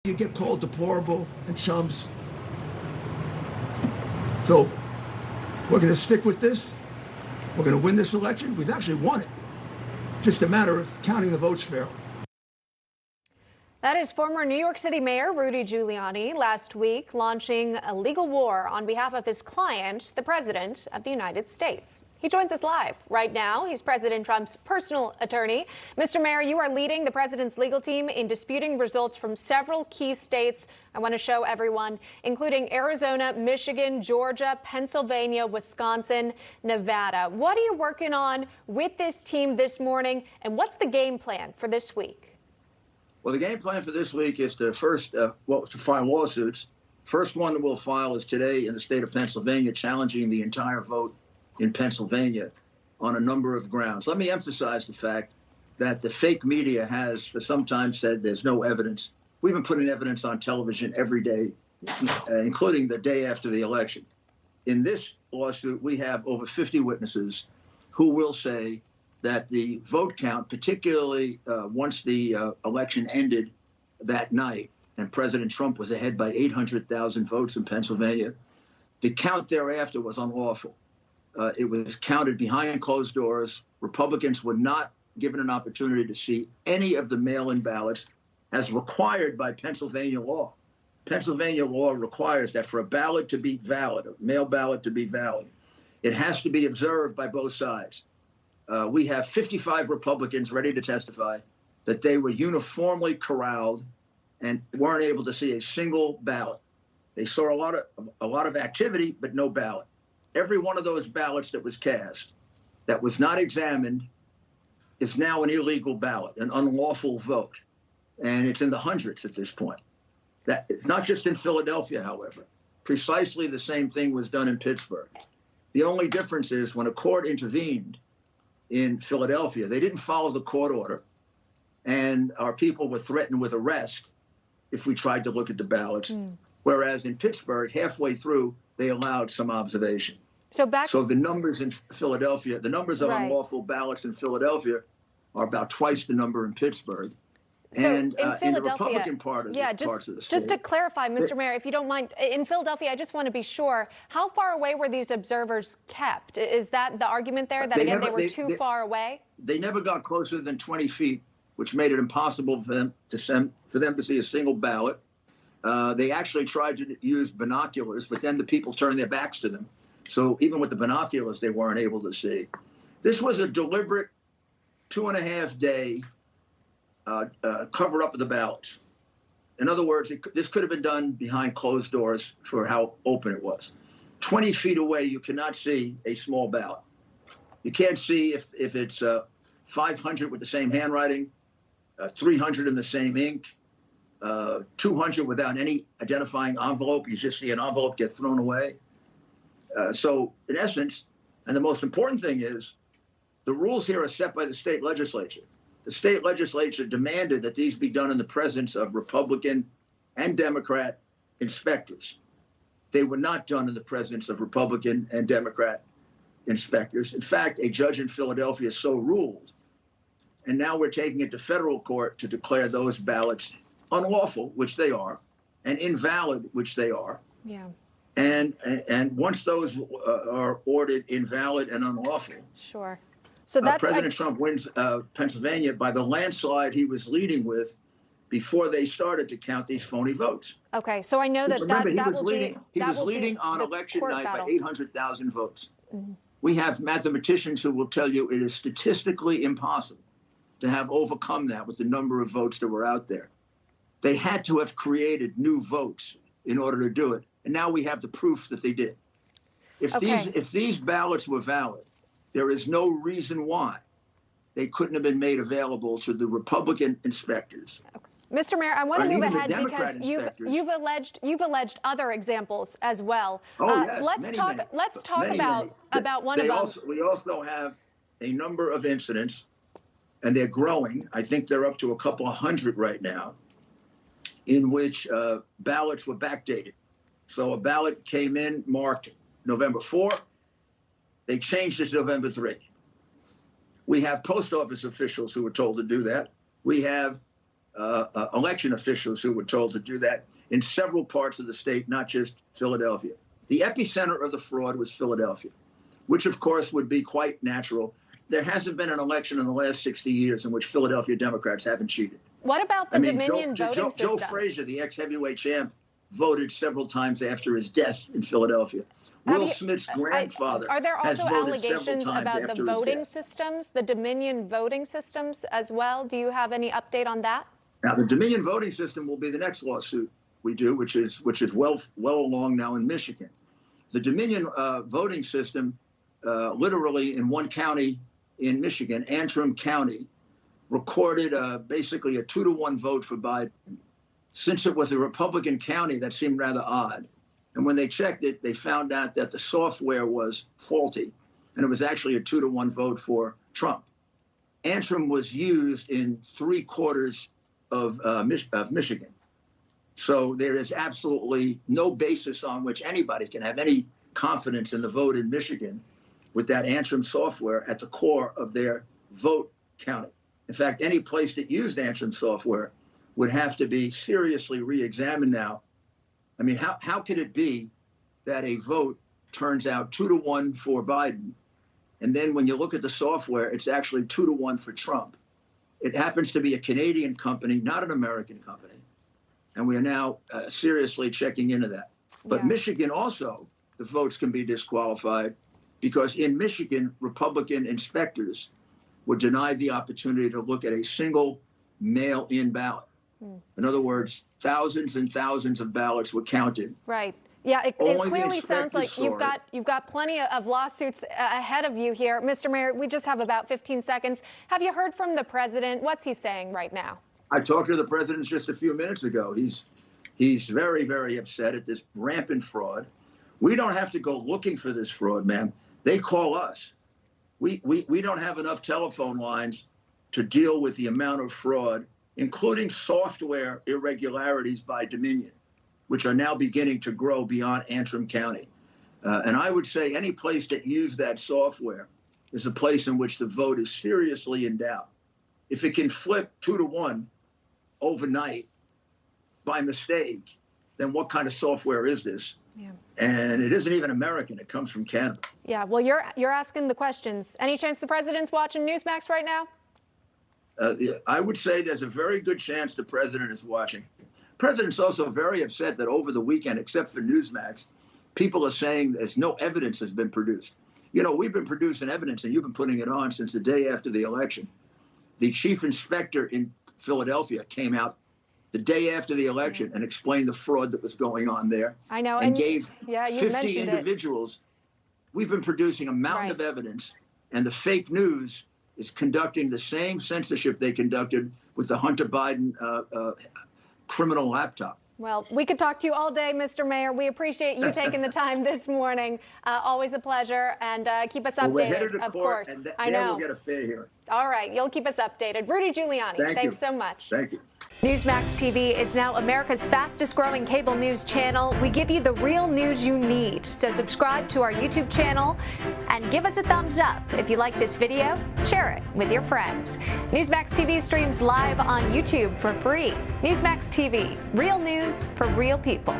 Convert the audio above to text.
You get called deplorable and chumps. So we're going to stick with this. We're going to win this election. We've actually won it. Just a matter of counting the votes fairly. That is former New York City Mayor Rudy Giuliani last week launching a legal war on behalf of his client, the President of the United States. He joins us live right now. He's President Trump's personal attorney. Mr. Mayor, you are leading the president's legal team in disputing results from several key states. I want to show everyone, including Arizona, Michigan, Georgia, Pennsylvania, Wisconsin, Nevada. What are you working on with this team this morning, and what's the game plan for this week? Well, the game plan for this week is to first to file lawsuits. First one that we'll file is today in the state of Pennsylvania, challenging the entire vote in Pennsylvania on a number of grounds. Let me emphasize the fact that the fake media has for some time said there's no evidence. We've been putting evidence on television every day, including the day after the election. In this lawsuit, we have over 50 witnesses who will say that the vote count, particularly once the election ended that night, and President Trump was ahead by 800,000 votes in Pennsylvania, the count thereafter was unlawful. It was counted behind closed doors. Republicans were not given an opportunity to see any of the mail-in ballots as required by Pennsylvania law. Pennsylvania law requires that for a ballot to be valid, a mail ballot to be valid, it has to be observed by both sides. We have 55 Republicans ready to testify that they were uniformly corralled and weren't able to see a single ballot. They saw a lot of activity, but no ballot. Every one of those ballots that was cast, that was not examined, is now an illegal ballot, an unlawful vote. And it's in the hundreds at this point. That it's not just in Philadelphia, however. Precisely the same thing was done in Pittsburgh. The only difference is when a court intervened in Philadelphia, they didn't follow the court order, and our people were threatened with arrest if we tried to look at the ballots. Whereas in Pittsburgh, halfway through, they allowed some observation. So the numbers in Philadelphia, the numbers of unlawful ballots in Philadelphia are about twice the number in Pittsburgh. So and in the Republican part of parts of the state. Just to clarify, Mr. Mayor, if you don't mind, in Philadelphia, I just want to be sure, how far away were these observers kept? Is that the argument there, that they were too far away? They never got closer than 20 feet, which made it impossible for them to see a single ballot. They actually tried to use binoculars, but then the people turned their backs to them. So even with the binoculars, they weren't able to see. This was a deliberate 2.5-day cover up of the ballots. In other words, this could have been done behind closed doors for how open it was. 20 feet away, you cannot see a small ballot. You can't see if it's 500 with the same handwriting, 300 in the same ink, 200 without any identifying envelope. You just see an envelope get thrown away. So in essence, and the most important thing is, the rules here are set by the state legislature. The state legislature demanded that these be done in the presence of Republican and Democrat inspectors. They were not done in the presence of Republican and Democrat inspectors. In fact, a judge in Philadelphia so ruled. And now we're taking it to federal court to declare those ballots unlawful, which they are, and invalid, which they are. Yeah. And once those are ordered invalid and unlawful, sure. So that's President Trump wins Pennsylvania by the landslide he was leading with before they started to count these phony votes. Okay, so I know that remember, he was leading on election night by 800,000 votes. We have mathematicians who will tell you it is statistically impossible to have overcome that with the number of votes that were out there. They had to have created new votes in order to do it. And now we have the proof that they did. If these ballots were valid, there is no reason why they couldn't have been made available to the Republican inspecers. Okay. Mr. Mayor, I want to move ahead because you've alleged other examples as well. Oh, yes, let's talk about one of them. We also have a number of incidents, and they're growing. I think they're up to a couple of hundred right now, in which ballots were backdated. So a ballot came in marked November 4. They changed it to November 3. We have post office officials who were told to do that. We have election officials who were told to do that in several parts of the state, not just Philadelphia. The epicenter of the fraud was Philadelphia, which, of course, would be quite natural. There hasn't been an election in the last 60 years in which Philadelphia Democrats haven't cheated. What about the Dominion voting systems? Joe Frazier, the ex-heavyweight champ, voted several times after his death in Philadelphia. Will Smith's grandfather Are there has also voted several allegations times about after the his voting death. systems, the Dominion voting systems as well? Do you have any update on that? Now, the Dominion voting system will be the next lawsuit we do, which is well along now in Michigan. The Dominion voting system, literally in one county in Michigan, Antrim County, recorded basically a 2-to-1 vote for Biden. Since it was a Republican county, that seemed rather odd. And when they checked it, they found out that the software was faulty, and it was actually a 2-to-1 vote for Trump. Antrim was used in 3/4 of Michigan. So there is absolutely no basis on which anybody can have any confidence in the vote in Michigan with that Antrim software at the core of their vote counting. In fact, any place that used Antrim software would have to be seriously re-examined now. I mean, how could it be that a vote turns out 2-to-1 for Biden, and then when you look at the software, it's actually 2-to-1 for Trump? It happens to be a Canadian company, not an American company. And we are now seriously checking into that. But Michigan also, the votes can be disqualified because in Michigan, Republican inspectors were denied the opportunity to look at a single mail-in ballot. In other words, thousands and thousands of ballots were counted. Right. Yeah, it clearly sounds like you've got plenty of lawsuits ahead of you here. Mr. Mayor, we just have about 15 seconds. Have you heard from the president? What's he saying right now? I talked to the president just a few minutes ago. He's very, very upset at this rampant fraud. We don't have to go looking for this fraud, ma'am. They call us. We don't have enough telephone lines to deal with the amount of fraud, including software irregularities by Dominion, which are now beginning to grow beyond Antrim County. And I would say any place that used that software is a place in which the vote is seriously in doubt. If it can flip 2-to-1 overnight by mistake, then what kind of software is this? Yeah. And it isn't even American. It comes from Canada. Yeah, well, you're asking the questions. Any chance the president's watching Newsmax right now? I would say there's a very good chance the president is watching. The president's also very upset that over the weekend, except for Newsmax, people are saying there's no evidence has been produced. You know, we've been producing evidence, and you've been putting it on since the day after the election. The chief inspector in Philadelphia came out the day after the election and explained the fraud that was going on there. I know. And gave 50 individuals. We've been producing a mountain of evidence, and the fake news is conducting the same censorship they conducted with the Hunter Biden criminal laptop. Well, we could talk to you all day, Mr. Mayor. We appreciate you taking the time this morning. Always a pleasure, and keep us updated. Well, we're headed to of court, course. And I know. We'll get a fair hearing. All right, you'll keep us updated. Rudy Giuliani, thanks so much. Thank you. Newsmax TV is now America's fastest growing cable news channel. We give you the real news you need. So subscribe to our YouTube channel and give us a thumbs up. If you like this video, share it with your friends. Newsmax TV streams live on YouTube for free. Newsmax TV, real news for real people.